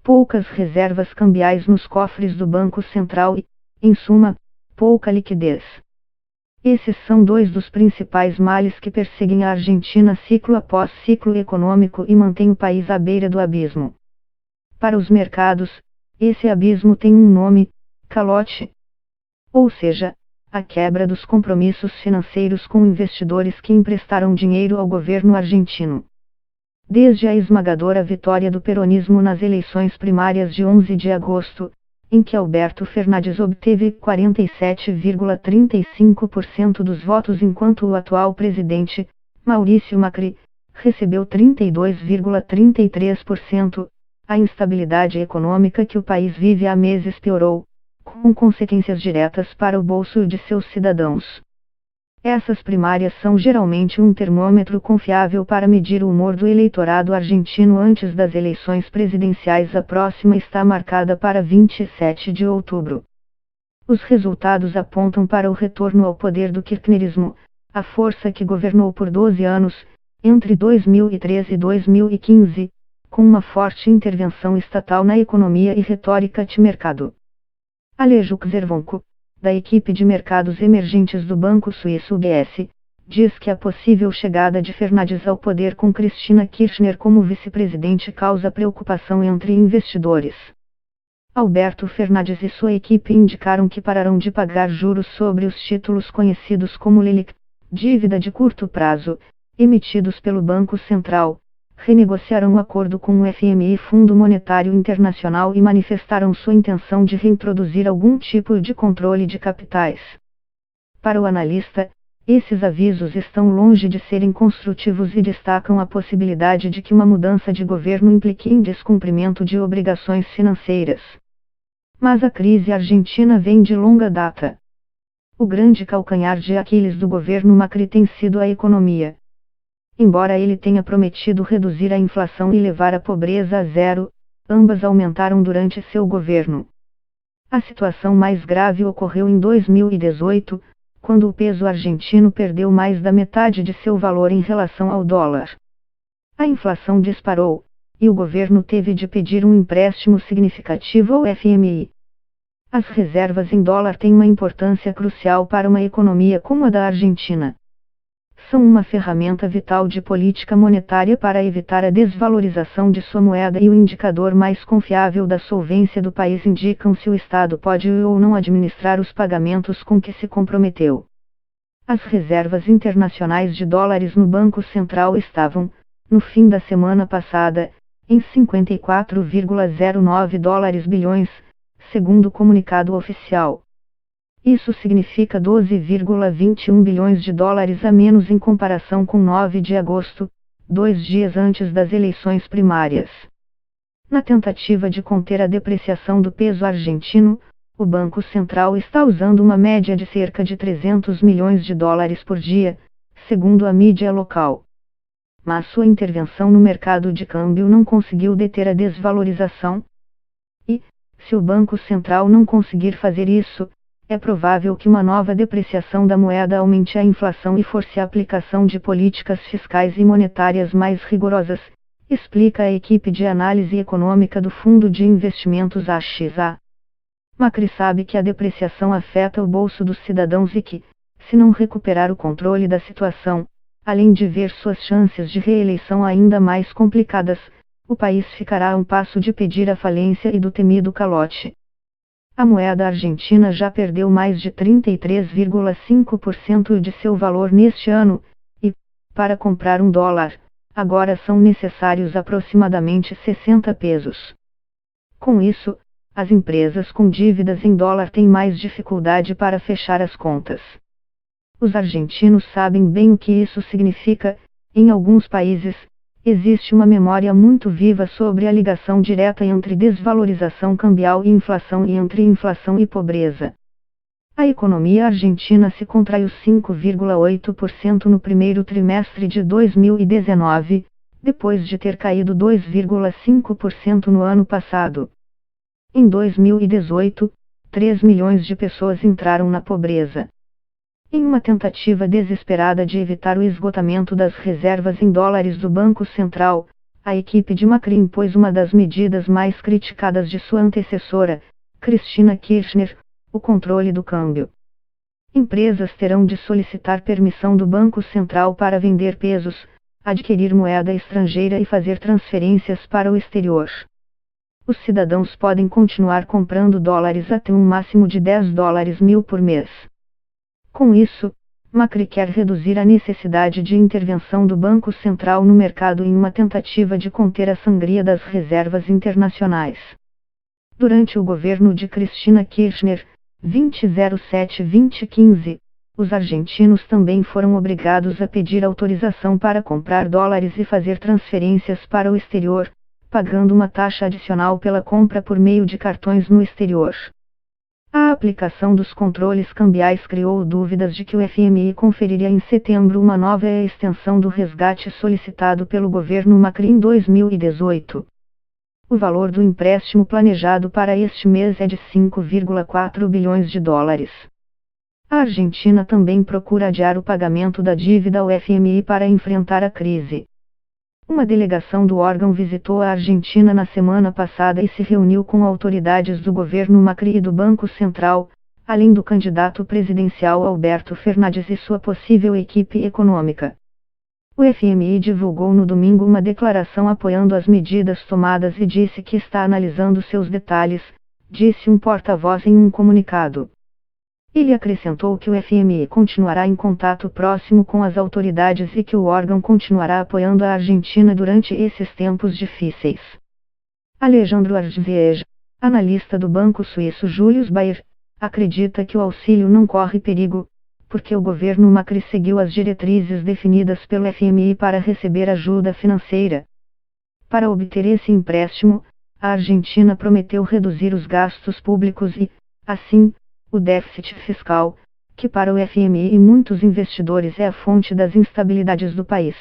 poucas reservas cambiais nos cofres do Banco Central e, em suma, pouca liquidez. Esses são dois dos principais males que perseguem a Argentina ciclo após ciclo econômico e mantêm o país à beira do abismo. Para os mercados, esse abismo tem um nome: calote. Ou seja, a quebra dos compromissos financeiros com investidores que emprestaram dinheiro ao governo argentino. Desde a esmagadora vitória do peronismo nas eleições primárias de 11 de agosto, em que Alberto Fernandes obteve 47,35% dos votos enquanto o atual presidente, Maurício Macri, recebeu 32,33%, a instabilidade econômica que o país vive há meses piorou, com consequências diretas para o bolso de seus cidadãos. Essas primárias são geralmente um termômetro confiável para medir o humor do eleitorado argentino antes das eleições presidenciais. A próxima está marcada para 27 de outubro. Os resultados apontam para o retorno ao poder do kirchnerismo, a força que governou por 12 anos, entre 2013 e 2015, com uma forte intervenção estatal na economia e retórica de mercado. Alejo Czerwonko, da equipe de mercados emergentes do banco suíço UBS, diz que a possível chegada de Fernandes ao poder com Cristina Kirchner como vice-presidente causa preocupação entre investidores. Alberto Fernandes e sua equipe indicaram que pararão de pagar juros sobre os títulos conhecidos como LELIQ, dívida de curto prazo, emitidos pelo Banco Central, renegociaram o acordo com o FMI Fundo Monetário Internacional e manifestaram sua intenção de reintroduzir algum tipo de controle de capitais. Para o analista, esses avisos estão longe de serem construtivos e destacam a possibilidade de que uma mudança de governo implique em descumprimento de obrigações financeiras. Mas a crise argentina vem de longa data. O grande calcanhar de Aquiles do governo Macri tem sido a economia. Embora ele tenha prometido reduzir a inflação e levar a pobreza a zero, ambas aumentaram durante seu governo. A situação mais grave ocorreu em 2018, quando o peso argentino perdeu mais da metade de seu valor em relação ao dólar. A inflação disparou, e o governo teve de pedir um empréstimo significativo ao FMI. As reservas em dólar têm uma importância crucial para uma economia como a da Argentina. São uma ferramenta vital de política monetária para evitar a desvalorização de sua moeda e o indicador mais confiável da solvência do país indicam se o Estado pode ou não administrar os pagamentos com que se comprometeu. As reservas internacionais de dólares no Banco Central estavam, no fim da semana passada, em 54,09 dólares bilhões, segundo o comunicado oficial. Isso significa 12,21 bilhões de dólares a menos em comparação com 9 de agosto, 2 dias antes das eleições primárias. Na tentativa de conter a depreciação do peso argentino, o Banco Central está usando uma média de cerca de 300 milhões de dólares por dia, segundo a mídia local. Mas sua intervenção no mercado de câmbio não conseguiu deter a desvalorização. E, se o Banco Central não conseguir fazer isso, é provável que uma nova depreciação da moeda aumente a inflação e force a aplicação de políticas fiscais e monetárias mais rigorosas, explica a equipe de análise econômica do Fundo de Investimentos AXA. Macri sabe que a depreciação afeta o bolso dos cidadãos e que, se não recuperar o controle da situação, além de ver suas chances de reeleição ainda mais complicadas, o país ficará a um passo de pedir a falência e do temido calote. A moeda argentina já perdeu mais de 33,5% de seu valor neste ano, e, para comprar um dólar, agora são necessários aproximadamente 60 pesos. Com isso, as empresas com dívidas em dólar têm mais dificuldade para fechar as contas. Os argentinos sabem bem o que isso significa. Em alguns países, existe uma memória muito viva sobre a ligação direta entre desvalorização cambial e inflação e entre inflação e pobreza. A economia argentina se contraiu 5,8% no primeiro trimestre de 2019, depois de ter caído 2,5% no ano passado. Em 2018, 3 milhões de pessoas entraram na pobreza. Em uma tentativa desesperada de evitar o esgotamento das reservas em dólares do Banco Central, a equipe de Macri impôs uma das medidas mais criticadas de sua antecessora, Cristina Kirchner, o controle do câmbio. Empresas terão de solicitar permissão do Banco Central para vender pesos, adquirir moeda estrangeira e fazer transferências para o exterior. Os cidadãos podem continuar comprando dólares até um máximo de $10.000 por mês. Com isso, Macri quer reduzir a necessidade de intervenção do Banco Central no mercado em uma tentativa de conter a sangria das reservas internacionais. Durante o governo de Cristina Kirchner, 2007-2015, os argentinos também foram obrigados a pedir autorização para comprar dólares e fazer transferências para o exterior, pagando uma taxa adicional pela compra por meio de cartões no exterior. A aplicação dos controles cambiais criou dúvidas de que o FMI conferiria em setembro uma nova extensão do resgate solicitado pelo governo Macri em 2018. O valor do empréstimo planejado para este mês é de 5,4 bilhões de dólares. A Argentina também procura adiar o pagamento da dívida ao FMI para enfrentar a crise. Uma delegação do órgão visitou a Argentina na semana passada e se reuniu com autoridades do governo Macri e do Banco Central, além do candidato presidencial Alberto Fernandes e sua possível equipe econômica. O FMI divulgou no domingo uma declaração apoiando as medidas tomadas e disse que está analisando seus detalhes, disse um porta-voz em um comunicado. Ele acrescentou que o FMI continuará em contato próximo com as autoridades e que o órgão continuará apoiando a Argentina durante esses tempos difíceis. Alejandro Arveja, analista do banco suíço Julius Baer, acredita que o auxílio não corre perigo, porque o governo Macri seguiu as diretrizes definidas pelo FMI para receber ajuda financeira. Para obter esse empréstimo, a Argentina prometeu reduzir os gastos públicos e, assim, o déficit fiscal, que para o FMI e muitos investidores é a fonte das instabilidades do país.